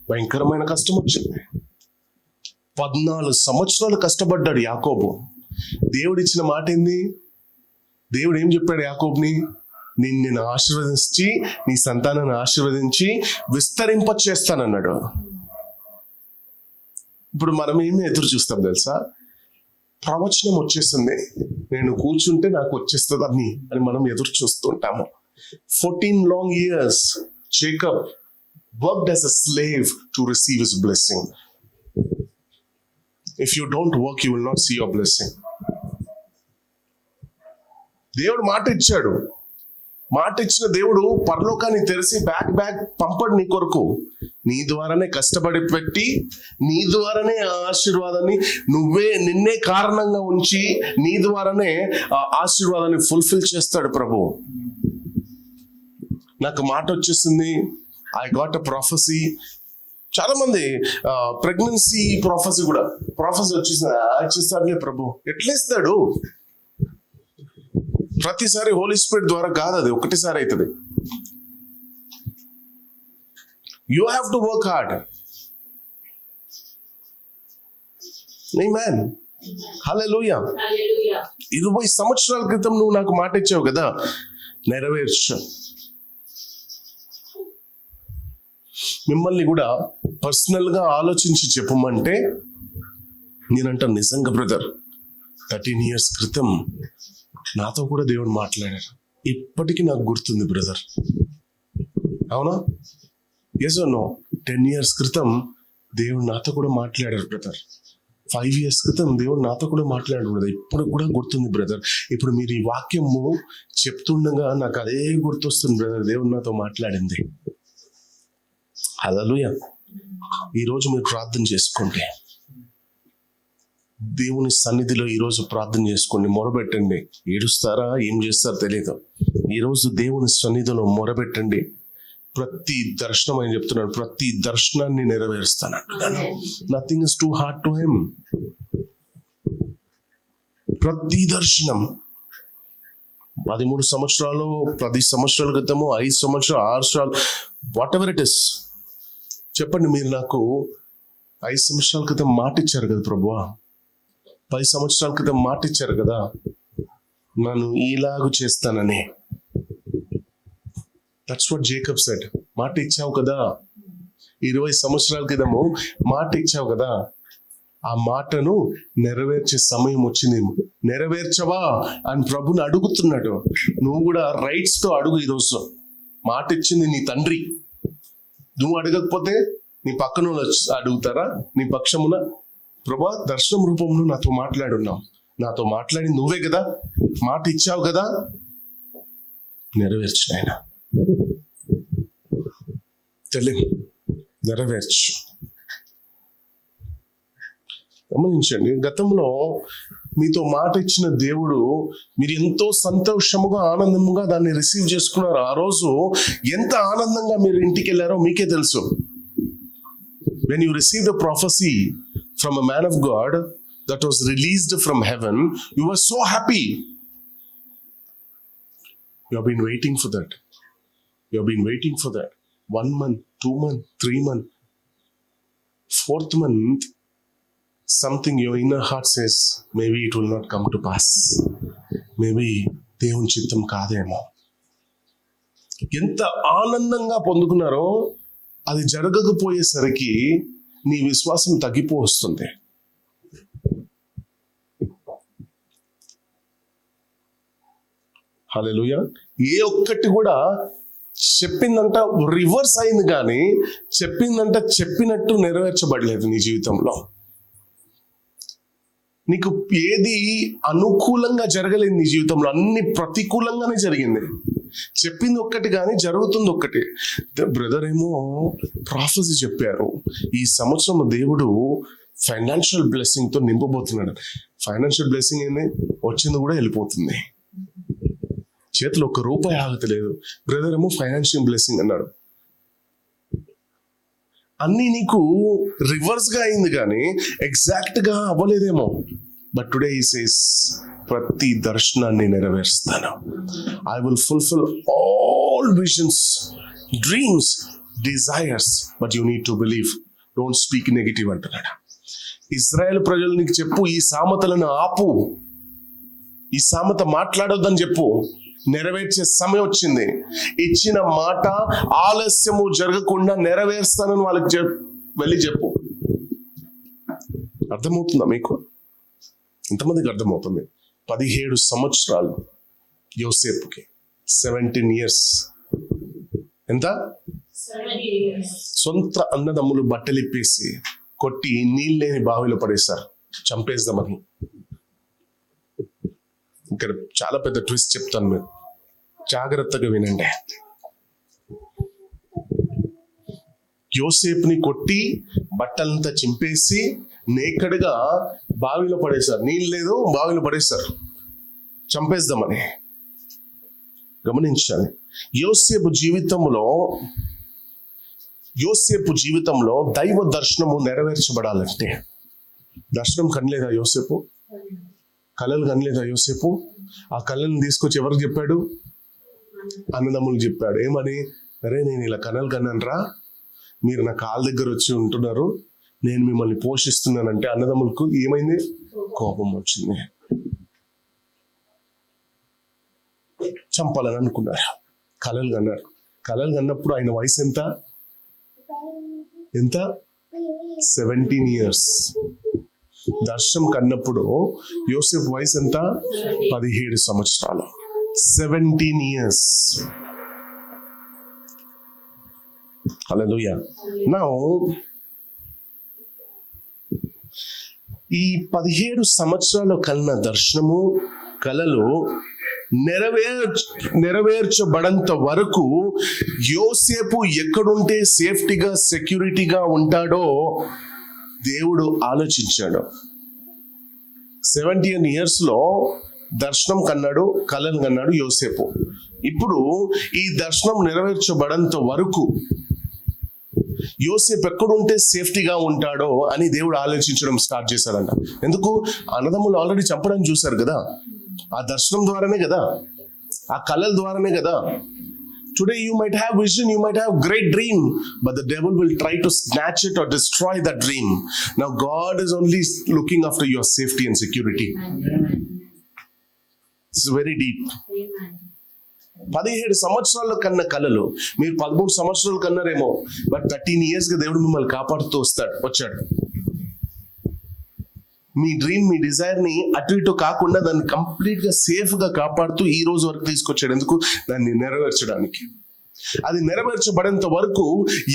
భయంకరమైన కష్టం వచ్చింది. 14 సంవత్సరాలు కష్టపడ్డాడు యాకోబు. దేవుడిచ్చిన మాట ఏంది? దేవుడు ఏం చెప్పాడు యాకోబుని? నిన్ను ఆశీర్వదించి, నీ సంతానాన్ని ఆశీర్వదించి విస్తరింప చేస్తానన్నాడు. ఇప్పుడు మనం ఏమి ఎదురు చూస్తాం తెలుసా? ప్రవచనం వచ్చేస్తుంది, నేను కూర్చుంటే నాకు వచ్చేస్తుంది అని మనం ఎదురు చూస్తుంటాము. 14 long years Jacob worked as a slave to receive his blessing. If you don't work, you will not see your blessing. దేవుడు మాట ఇచ్చాడు. మాట ఇచ్చిన దేవుడు పరలోకాన్ని తెరిచి బ్యాగ్ పంపడు నీ కొరకు. నీ ద్వారానే కష్టపడి పెట్టి, నీ ద్వారానే ఆ ఆశీర్వాదాన్ని నిన్నే కారణంగా ఉంచి, నీ ద్వారానే ఆ ఆశీర్వాదాన్ని ఫుల్ఫిల్ చేస్తాడు ప్రభు. నాకు మాట వచ్చేసింది, ఐ గాట్ అ ప్రాఫెసీ. చాలా మంది ప్రెగ్నెన్సీ ప్రాఫెసీ కూడా, ప్రాఫెసీ వచ్చేస్తాడులే ప్రభు. ఎట్లా ఇస్తాడు? ప్రతిసారి హోలీ స్పిరిట్ ద్వారా కాదు, అది ఒకటిసారి అవుతుంది. You have to work hard. Amen, hallelujah. 20 సంవత్సరాల క్రితం నువ్వు నాకు మాట ఇచ్చావు కదా, నెరవేర్చు. మిమ్మల్ని కూడా పర్సనల్ గా ఆలోచించి చెప్పమంటే నేనంట, నిజంగా బ్రదర్, 13 years క్రితం నాతో కూడా దేవుడు మాట్లాడారు. ఇప్పటికీ నాకు గుర్తుంది బ్రదర్. అవునా? Yes or no? 10 years క్రితం దేవుడు నాతో కూడా మాట్లాడారు బ్రదర్. 5 years క్రితం దేవుడు నాతో కూడా మాట్లాడారు బ్రదర్. ఇప్పుడు కూడా గుర్తుంది బ్రదర్. ఇప్పుడు మీరు ఈ వాక్యము చెప్తుండగా నాకు అదే గుర్తొస్తుంది బ్రదర్, దేవుడు నాతో మాట్లాడింది. హల్లెలూయా. ఈరోజు మీరు ప్రార్థన చేసుకోండి, దేవుని సన్నిధిలో ఈరోజు ప్రార్థన చేసుకోండి, మొరబెట్టండి. ఏడుస్తారా, ఏం చేస్తారో తెలియదు. ఈరోజు దేవుని సన్నిధిలో మొరబెట్టండి. ప్రతి దర్శనం అని చెప్తున్నాడు, ప్రతి దర్శనాన్ని నెరవేరుస్తాను. Nothing is too hard to him. ప్రతి దర్శనం 13 సంవత్సరాలు, 10 సంవత్సరాల క్రితము, 5 సంవత్సరాలు, 6 సంవత్సరాలు, వాట్ ఎవర్ ఇట్ ఇస్. చెప్పండి, మీరు నాకు 5 సంవత్సరాల క్రితం మాట ఇచ్చారు కదా ప్రభువా, 10 సంవత్సరాల క్రితం మాట ఇచ్చారు కదా, నన్ను ఇలాగూ చేస్తానని. That's what Jacob said. మాట ఇచ్చావు కదా, 20 సంవత్సరాల క్రితము మాట ఇచ్చావు కదా, ఆ మాటను నెరవేర్చే సమయం వచ్చింది. నెరవేర్చవా అని ప్రభుని అడుగుతున్నాడు. నువ్వు కూడా రైట్స్ తో అడుగు. ఈరోజు మాట ఇచ్చింది నీ తండ్రి, నువ్వు అడగకపోతే నీ పక్కన వాళ్ళు అడుగుతారా నీ పక్షమున? ప్రభా, దర్శనం రూపంలో నాతో మాట్లాడున్నావు, నాతో మాట్లాడి నువ్వే కదా, మాట ఇచ్చావు కదా, నెరవేర్చు నాయనా, తెలియదు నెరవేర్చు. గమనించండి, గతంలో మీతో మాట ఇచ్చిన దేవుడు మీరు ఎంతో సంతోషముగా ఆనందముగా దాన్ని రిసీవ్ చేసుకున్నారు. ఆ రోజు ఎంత ఆనందంగా మీరు ఇంటికి వెళ్ళారో మీకే తెలుసు. When you received a prophecy from a man of God that was released from heaven, you were so happy. You have been waiting for that. You have been waiting for that. 1 month, 2 months, 3 months, 4th month, something your inner heart says, maybe it will not come to pass. Maybe దేవుని చిత్తం కాదేమో. ఎంత ఆనందంగా పొందుకున్నారో అది జరగకపోయేసరికి నీ విశ్వాసం తగ్గిపోతుంది. హల్లెలూయా. ఏ ఒక్కటి కూడా చెప్పిందంట రివర్స్ అయింది, కానీ చెప్పిందంట చెప్పినట్టు నెరవేర్చబడలేదు నీ జీవితంలో. నీకు ఏది అనుకూలంగా జరగలేదు నీ జీవితంలో, అన్ని ప్రతికూలంగానే జరిగింది. చెప్పింది ఒక్కటి కానీ జరుగుతుంది ఒక్కటి. బ్రదర్ ఏమో ప్రాఫెసీ చెప్పారు, ఈ సంవత్సరం దేవుడు ఫైనాన్షియల్ బ్లెస్సింగ్ తో నింపబోతున్నాడు. ఫైనాన్షియల్ బ్లెస్సింగ్ ఏంది? వచ్చింది కూడా వెళ్ళిపోతుంది, చేతిలో ₹1 ఆగతలేదు. బ్రదర్ ఏమో ఫైనాన్షియల్ బ్లెస్సింగ్ అన్నాడు. అన్ని నీకు రివర్స్ గా అయింది కానీ ఎగ్జాక్ట్ గా అవ్వలేదేమో. బట్ టుడే హి సేస్, ప్రతి దర్శనాన్ని నెరవేరుస్తాను. I will fulfil all visions, dreams, desires, but you need to believe. Don't speak negative అంటున్నాడు. ఇజ్రాయెల్ ప్రజలు నీకు చెప్పు, ఈ సామెతలను ఆపు, ఈ సామెత మాట్లాడొద్దని చెప్పు. నెరవేర్చే సమయం వచ్చింది. ఇచ్చిన మాట ఆలస్యము జరగకుండా నెరవేరుస్తానని వాళ్ళకి వెళ్ళి చెప్పు. అర్థమవుతుందా మీకు? ఎంతమందికి అర్థమవుతుంది? 17 సంవత్సరాలు యోసేపుకి, 17 years. ఎంత? సొంత అన్నదమ్ములు బట్టలిప్పేసి కొట్టి నీళ్ళు లేని బావిలో పడేశారు చంపేద్దామని. ఇక్కడ చాలా పెద్ద ట్విస్ట్ చెప్తాను, మీరు జాగ్రత్తగా వినండి. యోసేపుని కొట్టి బట్టలంతా చింపేసి నేకడుగా బావిలో పడేశారు. నీళ్ళు లేదు, బావిలో పడేశారు చంపేద్దామని. గమనించాలి, యోసేపు జీవితంలో దైవ దర్శనము నెరవేర్చబడాలంటే, దర్శనం కనలేదా యోసేపు? కళలు కనలేదా యోసేపు? ఆ కళలను తీసుకొచ్చి ఎవరికి చెప్పాడు? అన్నదమ్ములు చెప్పాడు. ఏమని? అరే, నేను ఇలా కళలు కన్నానరా, మీరు నా కాళ్ళ దగ్గర వచ్చి ఉంటున్నారు, నేను మిమ్మల్ని పోషిస్తున్నానంటే అన్నదమ్ములకు ఏమైంది? కోపం వచ్చింది, చంపాలని అనుకున్నారు. కళలు కన్నారు. కళలు కన్నప్పుడు ఆయన వయసు ఎంత? 17 years. దర్శనం కన్నప్పుడు యోసేపు వయసు ఎంత? 17 సంవత్సరాలు. 17 years. హల్లెలూయా. నౌ ఈ 17 సంవత్సరాలు కన్న దర్శనము, కలలు నెరవేర్చబడంత వరకు యోసేపు ఎక్కడుంటే సేఫ్టీగా, సెక్యూరిటీగా ఉంటాడో దేవుడు ఆలోచించాడు. 17 years లో దర్శనం కన్నాడు, కళలు కన్నాడు యోసేపు. ఇప్పుడు ఈ దర్శనం నెరవేర్చబడంత వరకు యోసేపు ఎక్కడుంటే సేఫ్టీగా ఉంటాడో అని దేవుడు ఆలోచించడం స్టార్ట్ చేశాడంట. ఎందుకు? అన్నదమ్ములు ఆల్రెడీ చంపడం చూశారు కదా, ఆ దర్శనం ద్వారానే కదా, ఆ కళల ద్వారానే కదా. Today you might have vision, you might have great dream, but the devil will try to snatch it or destroy that dream. Now God is only looking after your safety and security. This is very deep. 17 సంవత్సరాలు కన్న కలలు మీరు 13 సంవత్సరాలు కన్నారేమో, బట్ 13 years గా దేవుడు మిమ్మల్ని కాపాడుతూ వచ్చాడు. మీ డ్రీమ్, మీ డిజైర్ ని అటు ఇటు కాకుండా దాన్ని కంప్లీట్ గా సేఫ్ గా కాపాడుతూ ఈ రోజు వరకు తీసుకొచ్చాడు. ఎందుకు? దాన్ని నెరవేర్చడానికి. అది నెరవేర్చబడేంత వరకు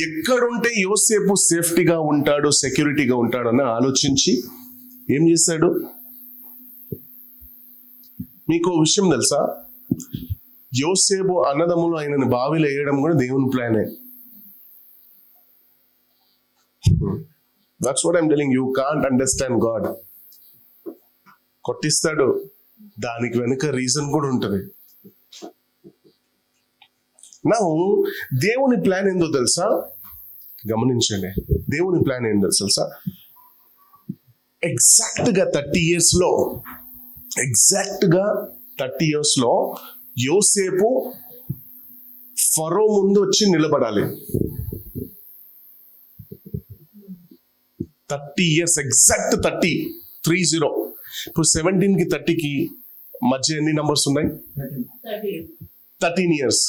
ఎక్కడుంటే యోసేపు సేఫ్టీగా ఉంటాడు, సెక్యూరిటీగా ఉంటాడని ఆలోచించి ఏం చేశాడు? మీకు విషయం తెలుసా? యోసేపు అన్నదమ్ములు ఆయనని బావిలో వేయడం కూడా దేవుని ప్లానే. That's what I'm telling you. You can't understand God. కొట్టిస్తాడు, దానికి వెనుక రీజన్ కూడా ఉంటుంది. నా దేవుని ప్లాన్ ఏందో తెలుసా? గమనించండి, దేవుని ప్లాన్ ఏందో తెలుసా? ఎగ్జాక్ట్ గా 30 years లో యోసేపు ఫరో ముందు వచ్చి నిలబడాలి. 30 years, ఎగ్జాక్ట్ 30. ఇప్పుడు 17 కి 30 కి మధ్య ఎన్ని నంబర్స్ ఉన్నాయి? 13 years.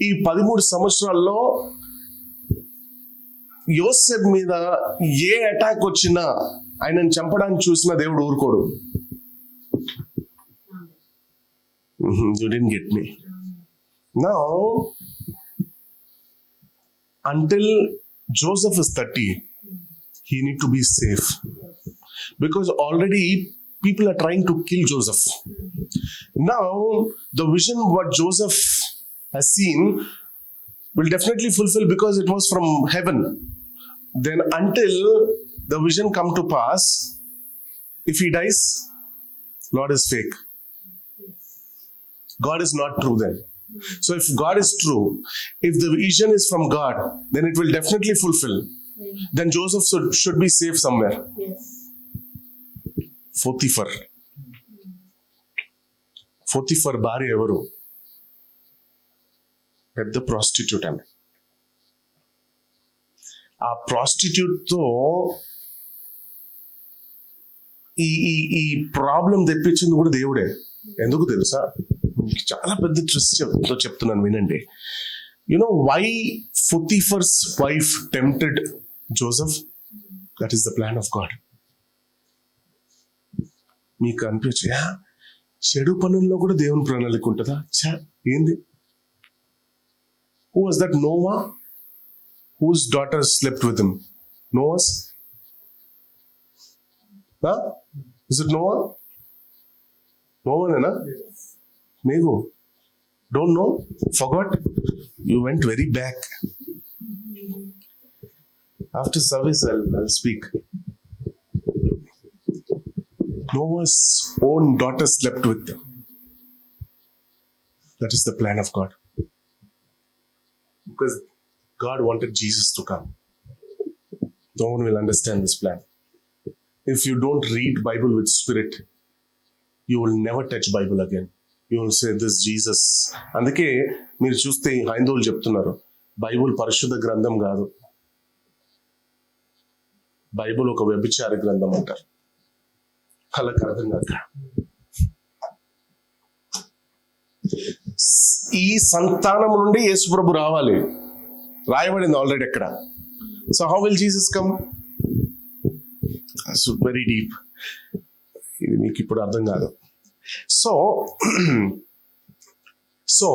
ఈ 13 సంవత్సరాల్లో యోసేపు మీద ఏ అటాక్ వచ్చినా ఆయనను చంపడానికి చూసిన దేవుడు ఊరుకోడు. You didn't get me. Now, until Joseph is 30, he need to be safe. Because already people are trying to kill Joseph. Now, the vision what Joseph has seen will definitely fulfill because it was from heaven. Then until the vision come to pass, if he dies, Lord is fake. God is not true then. So if God is true, if the vision is from God, then it will definitely fulfill. Then Joseph should be safe somewhere. Yes. Potiphar భార్య ఎవరు? పెద్ద ప్రాస్టిట్యూట్ ఆమె. ఆ ప్రాస్టిట్యూట్ తో ఈ ప్రాబ్లం తెప్పించింది కూడా దేవుడే. ఎందుకు తెలుసా? చాలా పెద్ద ట్విస్ట్ చెప్తున్నాను, వినండి. You know why Potiphar's wife tempted Joseph? That is the plan of God. మీకు అనిపించా చెడు పనుల్లో కూడా దేవుని ప్రణాళిక ఉంటుందా? ఏంది? Who was that? Noah? Whose daughter slept with him? Noah's? Huh? Is it Noah? Noah, Mego? Don't know? Forgot? You went very back. After service, I'll speak. Noah's own daughter slept with them. That is the plan of God. Because God wanted Jesus to come. No one will understand this plan. If you don't read Bible with spirit, you will never touch Bible again. You will say this Jesus. అందుకే మీరు చూస్తే హైందవులు చెప్తున్నారు బైబుల్ పరిశుద్ధ గ్రంథం కాదు, బైబుల్ ఒక వ్యభిచార గ్రంథం అంటారు. వాళ్ళకి అర్థం కాక ఈ సంతానం నుండి యేసుప్రభు రావాలి, రాయబడింది ఆల్రెడీ ఎక్కడ. So how will Jesus come? Very deep, ఇది మీకు ఇప్పుడు అర్థం కాదు. సో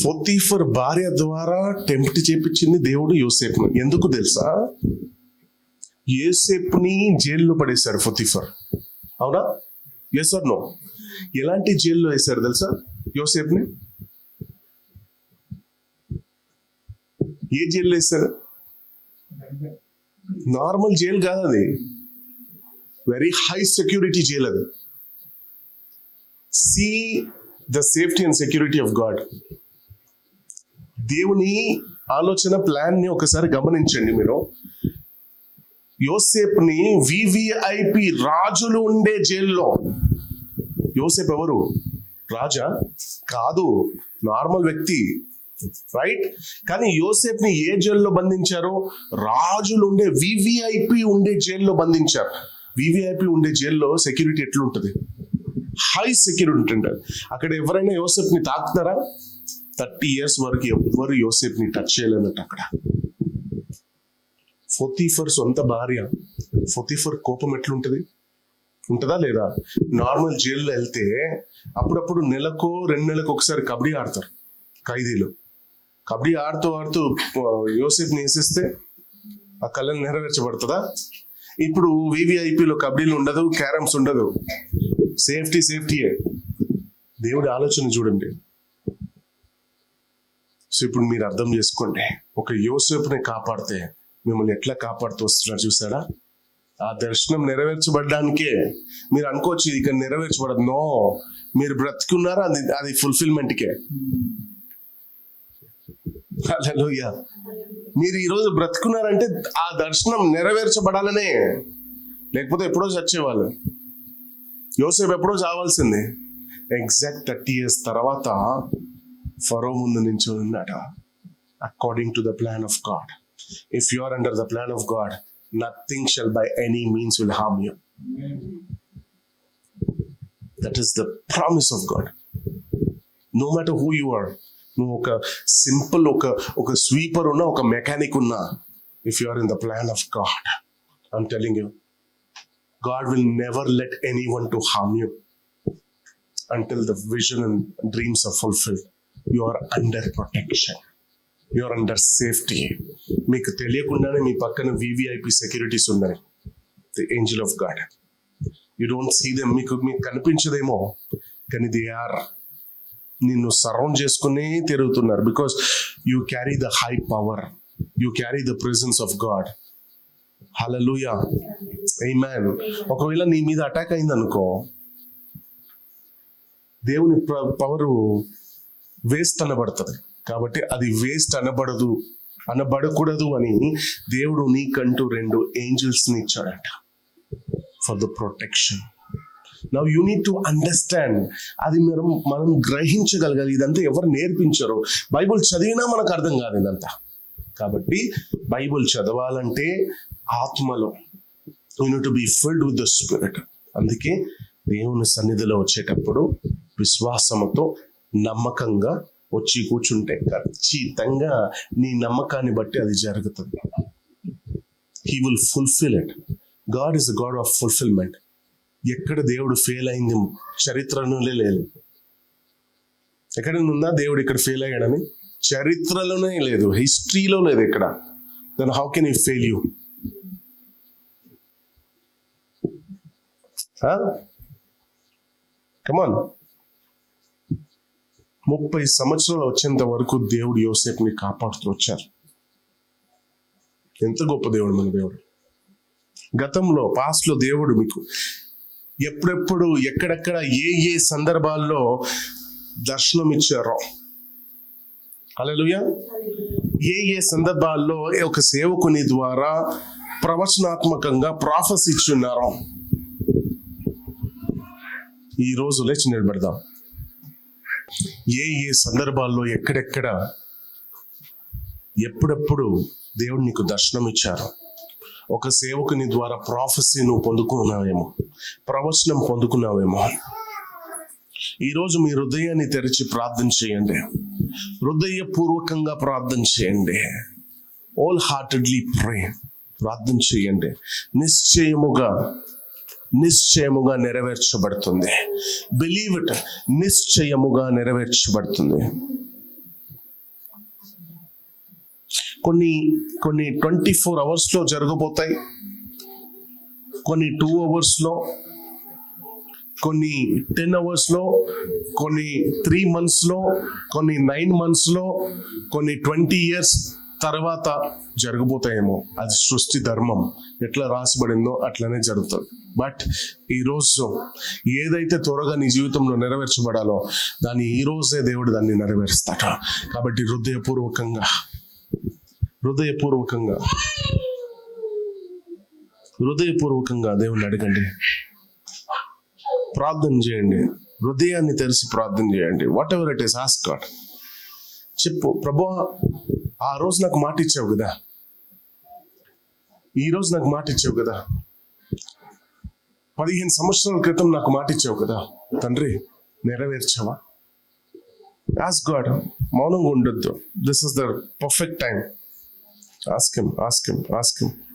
పొతీఫర్ భార్య ద్వారా టెంప్ట్ చేపించింది దేవుడు యోసేపుని. ఎందుకు తెలుసా? యోసేపుని జైల్లో పడేశారు పొతీఫర్. అవునా? Yes or no? ఎలాంటి జైల్లో వేశారు తెలుసా యోసేపుని? ఏ జైల్లో వేశారు? నార్మల్ జైలు కాదు అది, వెరీ హై సెక్యూరిటీ జైల్ అది. See the safety and security of God. దేవుని ఆలోచన ప్లాన్ ని ఒకసారి గమనించండి మీరు. యోసేపుని వివిఐపి రాజులు ఉండే జైల్లో, యోసేపు ఎవరు? రాజా కాదు, నార్మల్ వ్యక్తి, రైట్? కానీ యోసేపుని ఏ జైల్లో బంధించారు? రాజులు ఉండే వివిఐపి ఉండే జైల్లో బంధించారు. వివిఐపి ఉండే జైల్లో సెక్యూరిటీ ఎట్లుంటది? హై సెక్యూరిటీ ఉంటుంది. అక్కడ ఎవరైనా యోసేపుని తాకుతారా? 30 years వరకు ఎవ్వరు యోసేపుని టచ్ చేయలేనట్టు అక్కడ. పొతీఫర్ సొంత భార్య. పొతీఫర్ కోపం ఎట్లుంటది? ఉంటుందా లేదా? నార్మల్ జైల్లో వెళ్తే అప్పుడప్పుడు నెలకో 2 నెలలకు ఒకసారి కబడ్డీ ఆడతారు ఖైదీలు. కబడ్డీ ఆడుతూ యోసేపుని వేసేస్తే ఆ కళను నెరవేర్చబడుతుందా? ఇప్పుడు వివిఐపిలో కబడ్డీలు ఉండదు, క్యారమ్స్ ఉండదు, సేఫ్టీయే. దేవుడి ఆలోచన చూడండి. సో ఇప్పుడు మీరు అర్థం చేసుకోండి, ఒక యోసేపుని కాపాడితే మిమ్మల్ని ఎట్లా కాపాడుతూ వస్తున్నారు చూసారా? ఆ దర్శనం నెరవేర్చబడ్డానికే. మీరు అనుకోవచ్చు ఇక నెరవేర్చబడదు. నో, మీరు బ్రతికున్నారా, అది ఫుల్ఫిల్మెంట్కే. హల్లెలూయా. మీరు ఈరోజు బ్రతుకున్నారంటే ఆ దర్శనం నెరవేర్చబడాలనే, లేకపోతే ఎప్పుడో చచ్చేవాళ్ళు. యోసేపు ఎప్పుడో చావాల్సిందే. ఎగ్జాక్ట్ 30 years తర్వాత ఫరో ముందు నుంచి ఉన్నాడు. According to the plan of God. If you are under the plan of God, nothing shall by any means will harm you. That is the promise of God. No matter who you are. నువ్వు ఒక సింపుల్ ఒక స్వీపర్ ఉన్నా, ఒక మెకానిక్ ఉన్నా, if you are in the plan of God, I'm telling you, God will never let anyone to harm you until the vision and dreams are fulfilled. You are under protection. You are under safety. మీకు తెలియకుండానే మీ పక్కన వివిఐపి సెక్యూరిటీస్ ఉన్నాయి. The angel of God. You don't see them. మీకు కనిపించదేమో, కానీ దే ఆర్ నిన్ను సరౌండ్ చేసుకుని తిరుగుతున్నారు. Because you carry the high power. You carry the presence of God. Hallelujah. Amen. ఒకవేళ నీ మీద అటాక్ అయింది అనుకో, దేవుని పవరు వేస్ట్ అనబడుతుంది. కాబట్టి అది వేస్ట్ అనబడకూడదు అని దేవుడు నీకంటూ 2 angels ని ఇచ్చాడట for the protection. Now you need to understand. అది మనం గ్రహించగలగాలి. ఇదంతా ఎవరు నేర్పించారో, బైబుల్ చదివినా మనకు అర్థం కాదు ఇదంతా. కాబట్టి బైబుల్ చదవాలంటే ఆత్మలో you need to be filled with the spirit. అందుకే దేవుని సన్నిధిలో వచ్చేటప్పుడు విశ్వాసముతో నమ్మకంగా వచ్చి కూర్చుంటే ఖచ్చితంగా నీ నమ్మకాన్ని బట్టి అది జరుగుతుంది. He will fulfil it. God is a God of fulfilment. ఎక్కడ దేవుడు ఫెయిల్ అయింది చరిత్రలోనే లేదు. ఎక్కడైనా ఉందా దేవుడు ఇక్కడ ఫెయిల్ అయ్యాడని? చరిత్రలోనే లేదు, హిస్టరీలో లేదు ఎక్కడ. Then how can he fail you? Come on. 30 సంవత్సరాలు వచ్చేంత వరకు దేవుడు యోసేపుని కాపాడుతూ వచ్చారు. ఎంత గొప్ప దేవుడు మన దేవుడు. గతంలో పాస్ట్లో దేవుడు మీకు ఎప్పుడెప్పుడు ఎక్కడెక్కడ ఏ సందర్భాల్లో దర్శనం ఇచ్చారో, హల్లెలూయా, ఏ సందర్భాల్లో ఒక సేవకుని ద్వారా ప్రవచనాత్మకంగా ప్రాఫెసీ ఇచ్చున్నారో, ఈ రోజు లేచి నిలబెడదాం. ఏ సందర్భాల్లో ఎక్కడెక్కడ ఎప్పుడెప్పుడు దేవుడు నీకు దర్శనం ఇచ్చారో, ఒక సేవకుని ద్వారా ప్రాఫెసీ నువ్వు పొందుకున్నావేమో, ప్రవచనం పొందుకున్నావేమో, ఈరోజు మీ హృదయాన్ని తెరిచి ప్రార్థన చేయండి. హృదయపూర్వకంగా ప్రార్థన చేయండి. ఆల్ హార్టెడ్లీ ప్రే. ప్రార్థన చేయండి. నిశ్చయముగా నెరవేర్చబడుతుంది. Believe it. నిశ్చయముగా నెరవేర్చబడుతుంది. కొన్ని 24 hours లో జరగబోతాయి, కొన్ని 2 hours లో, కొన్ని 10 hours లో, కొన్ని 3 months లో, కొన్ని 9 months లో, కొన్ని 20 years తర్వాత జరగబోతాయేమో. అది సృష్టి ధర్మం. ఎట్లా రాసిబడిందో అట్లనే జరుగుతుంది. బట్ ఈరోజు ఏదైతే త్వరగా నీ జీవితంలో నెరవేర్చబడాలో దాన్ని ఈ రోజే దేవుడు దాన్ని నెరవేరుస్తాడు. కాబట్టి హృదయపూర్వకంగా దేవుణ్ణి అడగండి, ప్రార్థన చేయండి, హృదయాన్ని తెరిచి ప్రార్థన చేయండి. What ever it is, ask God. చెప్పు, ప్రభువా ఆ రోజు నాకు మాట ఇచ్చావు కదా, ఈ రోజు నాకు మాట ఇచ్చావు కదా, 15 సంవత్సరాల క్రితం నాకు మాట ఇచ్చావు కదా తండ్రి, నెరవేర్చావా? Ask God. మౌనంగా ఉండొద్దు. This is the perfect time. Ask him.